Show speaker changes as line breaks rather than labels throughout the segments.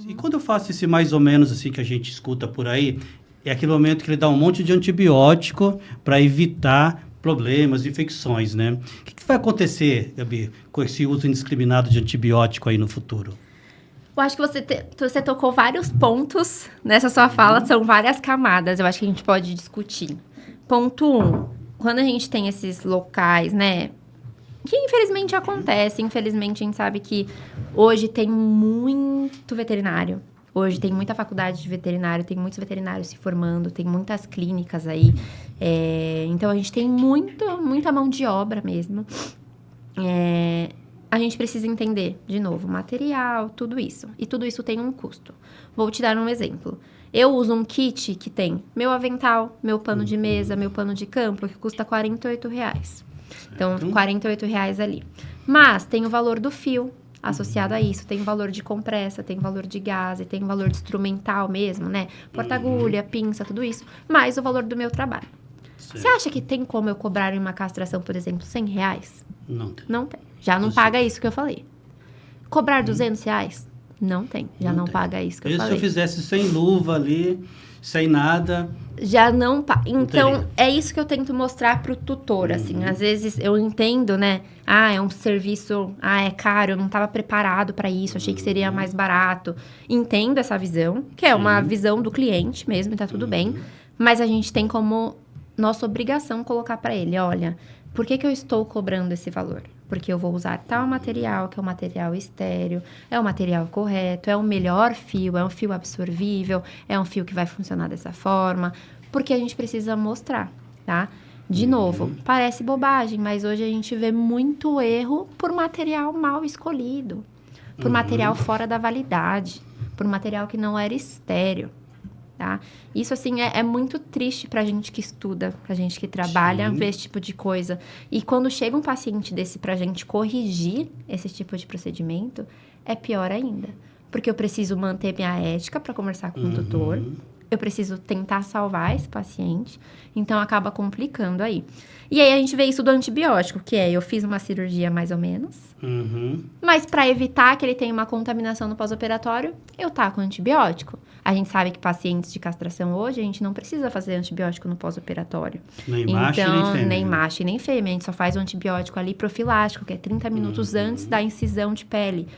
E quando eu faço esse mais ou menos assim que a gente escuta por aí, é aquele momento que ele dá um monte de antibiótico para evitar problemas, infecções, né? O que vai acontecer, Gabi, com esse uso indiscriminado de antibiótico aí no futuro?
Eu acho que você tocou vários pontos nessa sua fala, são várias camadas, eu acho que a gente pode discutir. Ponto 1, quando a gente tem esses locais, né, que infelizmente acontece, infelizmente a gente sabe que hoje tem muito veterinário, hoje tem muita faculdade de veterinário, tem muitos veterinários se formando, tem muitas clínicas aí, então a gente tem muita mão de obra mesmo. A gente precisa entender, de novo, material, tudo isso. E tudo isso tem um custo. Vou te dar um exemplo. Eu uso um kit que tem meu avental, meu pano de mesa, meu pano de campo, que custa R$48. Então, R$48 ali. Mas tem o valor do fio associado a isso. Tem o valor de compressa, tem o valor de gás, tem o valor de instrumental mesmo, né? Porta-agulha, pinça, tudo isso. Mais o valor do meu trabalho. Você acha que tem como eu cobrar em uma castração, por exemplo, R$100?
Não tem.
Não tem. Já não paga isso que eu falei. Cobrar R$200? Não tem. Já não paga isso que eu falei.
Se eu fizesse sem luva ali, sem nada...
Já não paga. Então, é isso que eu tento mostrar pro tutor, assim. Às vezes, eu entendo, né? É um serviço... é caro, eu não estava preparado para isso. Achei que seria mais barato. Entendo essa visão, que é uma visão do cliente mesmo, tá tudo bem. Mas a gente tem como nossa obrigação colocar para ele, olha... Por que eu estou cobrando esse valor? Porque eu vou usar tal material, que é um material estéreo, é o material correto, é o melhor fio, é um fio absorvível, é um fio que vai funcionar dessa forma, porque a gente precisa mostrar, tá? De novo, parece bobagem, mas hoje a gente vê muito erro por material mal escolhido, por material fora da validade, por material que não era estéreo. Tá? Isso, assim, é muito triste pra gente que estuda, pra gente que trabalha, ver esse tipo de coisa. E quando chega um paciente desse pra gente corrigir esse tipo de procedimento, é pior ainda. Porque eu preciso manter minha ética pra conversar com o tutor, eu preciso tentar salvar esse paciente, então acaba complicando aí. E aí a gente vê isso do antibiótico, que eu fiz uma cirurgia mais ou menos, mas para evitar que ele tenha uma contaminação no pós-operatório, eu taco antibiótico. A gente sabe que pacientes de castração hoje, a gente não precisa fazer antibiótico no pós-operatório.
Nem macho nem fêmea.
Nem macho e nem fêmea, a gente só faz o antibiótico ali profilático, que é 30 minutos antes da incisão de pele.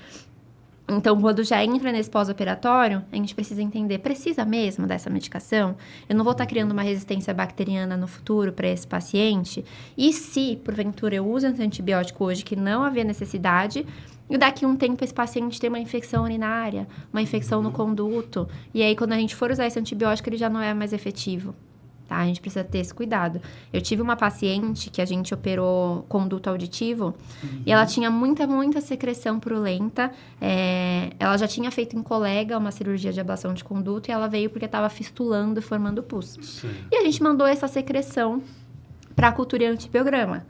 Então, quando já entra nesse pós-operatório, a gente precisa entender, precisa mesmo dessa medicação? Eu não vou estar criando uma resistência bacteriana no futuro para esse paciente? E se, porventura, eu uso esse antibiótico hoje que não havia necessidade, e daqui a um tempo esse paciente tem uma infecção urinária, uma infecção no conduto, e aí quando a gente for usar esse antibiótico, ele já não é mais efetivo. Tá? A gente precisa ter esse cuidado. Eu tive uma paciente que a gente operou conduto auditivo e ela tinha muita secreção purulenta. Ela já tinha feito em colega uma cirurgia de ablação de conduto e ela veio porque estava fistulando e formando pus. Sim. E a gente mandou essa secreção para a cultura e antibiograma.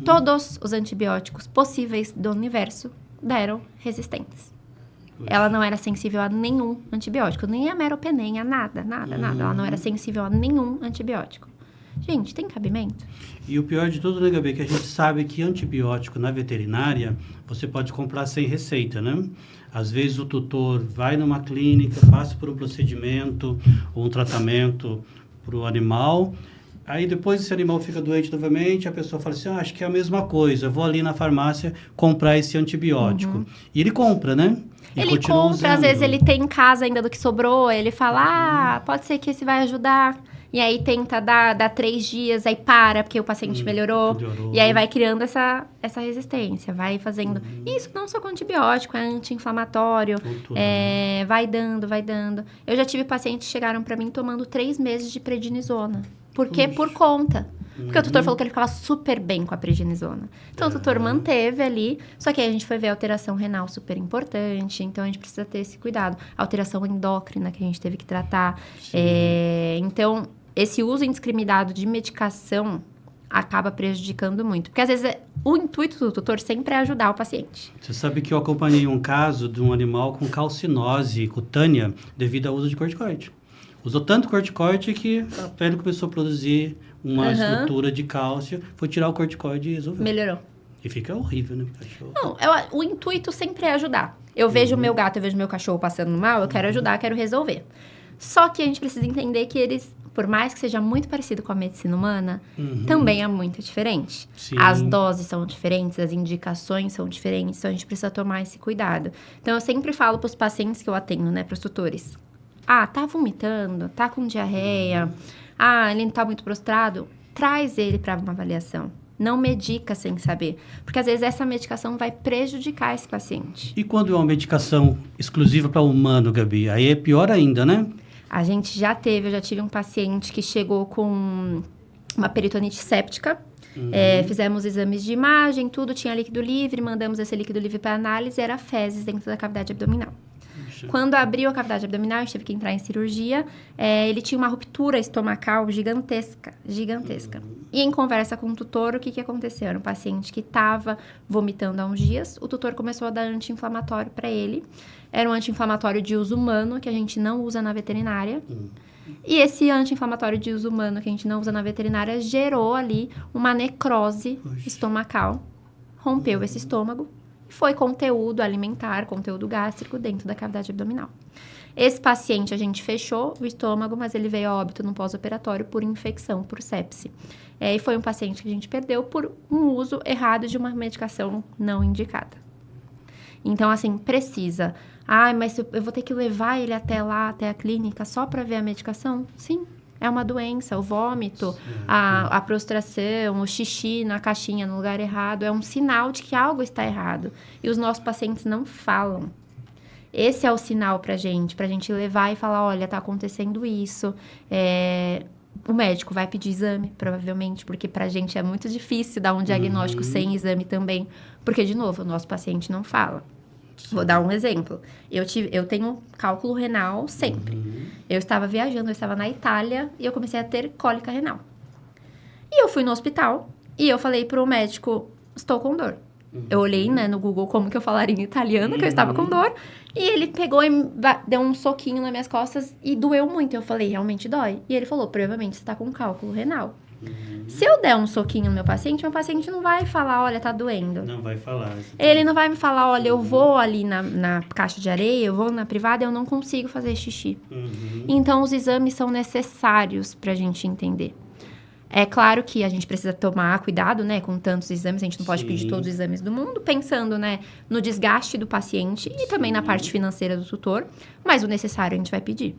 Todos os antibióticos possíveis do universo deram resistentes. Ela não era sensível a nenhum antibiótico, nem a meropenem, nada. Ela não era sensível a nenhum antibiótico. Gente, tem cabimento?
E o pior de tudo, né, Gabi, é que a gente sabe que antibiótico na veterinária, você pode comprar sem receita, né? Às vezes o tutor vai numa clínica, passa por um procedimento ou um tratamento para o animal, aí depois esse animal fica doente novamente, a pessoa fala assim, acho que é a mesma coisa, eu vou ali na farmácia comprar esse antibiótico. E ele compra, né?
Ele compra, às vezes ele tem em casa ainda do que sobrou, ele fala, pode ser que esse vai ajudar. E aí tenta dar 3 dias, aí para, porque o paciente melhorou. E aí vai criando essa resistência, vai fazendo... Isso não só com antibiótico, é anti-inflamatório, vai dando. Eu já tive pacientes que chegaram para mim tomando 3 meses de prednisona. Por quê? Por conta. Porque o tutor falou que ele ficava super bem com a prednisona. Então, o tutor manteve ali, só que aí a gente foi ver a alteração renal super importante, então a gente precisa ter esse cuidado. A alteração endócrina que a gente teve que tratar. Então, esse uso indiscriminado de medicação acaba prejudicando muito. Porque, às vezes, o intuito do tutor sempre é ajudar o paciente.
Você sabe que eu acompanhei um caso de um animal com calcinose cutânea devido ao uso de corticoide. Usou tanto corticoide que a pele começou a produzir uma estrutura de cálcio, foi tirar o corticoide e resolveu.
Melhorou.
E fica horrível, né, cachorro?
Não, o intuito sempre é ajudar. Eu vejo o meu gato, eu vejo o meu cachorro passando mal, eu quero ajudar, quero resolver. Só que a gente precisa entender que eles, por mais que seja muito parecido com a medicina humana, também é muito diferente.
Sim.
As doses são diferentes, as indicações são diferentes, então a gente precisa tomar esse cuidado. Então, eu sempre falo para os pacientes que eu atendo, né, para os tutores. Ah, tá vomitando, tá com diarreia, ele não tá muito prostrado, traz ele para uma avaliação. Não medica sem saber, porque às vezes essa medicação vai prejudicar esse paciente.
E quando é uma medicação exclusiva para humano, Gabi? Aí é pior ainda, né?
Eu já tive um paciente que chegou com uma peritonite séptica. Fizemos exames de imagem, tudo, tinha líquido livre, mandamos esse líquido livre para análise, era fezes dentro da cavidade abdominal. Quando abriu a cavidade abdominal, a gente teve que entrar em cirurgia. Ele tinha uma ruptura estomacal gigantesca. E em conversa com o tutor, o que aconteceu? Era um paciente que estava vomitando há uns dias. O tutor começou a dar anti-inflamatório para ele. Era um anti-inflamatório de uso humano, que a gente não usa na veterinária. E esse anti-inflamatório de uso humano, que a gente não usa na veterinária, gerou ali uma necrose estomacal. Rompeu esse estômago. Foi conteúdo alimentar, conteúdo gástrico dentro da cavidade abdominal. Esse paciente a gente fechou o estômago, mas ele veio a óbito no pós-operatório por infecção, por sepse. E foi um paciente que a gente perdeu por um uso errado de uma medicação não indicada. Então, assim, precisa. Mas eu vou ter que levar ele até lá, até a clínica, só para ver a medicação? Sim. É uma doença, o vômito, a prostração, o xixi na caixinha no lugar errado, é um sinal de que algo está errado. E os nossos pacientes não falam. Esse é o sinal pra gente levar e falar, olha, tá acontecendo isso. O médico vai pedir exame, provavelmente, porque pra gente é muito difícil dar um diagnóstico sem exame também. Porque, de novo, o nosso paciente não fala. Vou dar um exemplo. Eu tenho cálculo renal sempre. Eu estava viajando, eu estava na Itália e eu comecei a ter cólica renal. E eu fui no hospital e eu falei pro médico, estou com dor. Eu olhei, né, no Google como que eu falaria em italiano que eu estava com dor. E ele pegou e deu um soquinho nas minhas costas e doeu muito. Eu falei, realmente dói? E ele falou, provavelmente você está com cálculo renal. Se eu der um soquinho no meu paciente não vai falar, olha, tá doendo.
Não vai falar.
Ele não vai me falar, olha, eu vou ali na caixa de areia, eu vou na privada, eu não consigo fazer xixi. Então, os exames são necessários pra gente entender. É claro que a gente precisa tomar cuidado, né, com tantos exames, a gente não pode pedir todos os exames do mundo, pensando, né, no desgaste do paciente e também na parte financeira do tutor, mas o necessário a gente vai pedir.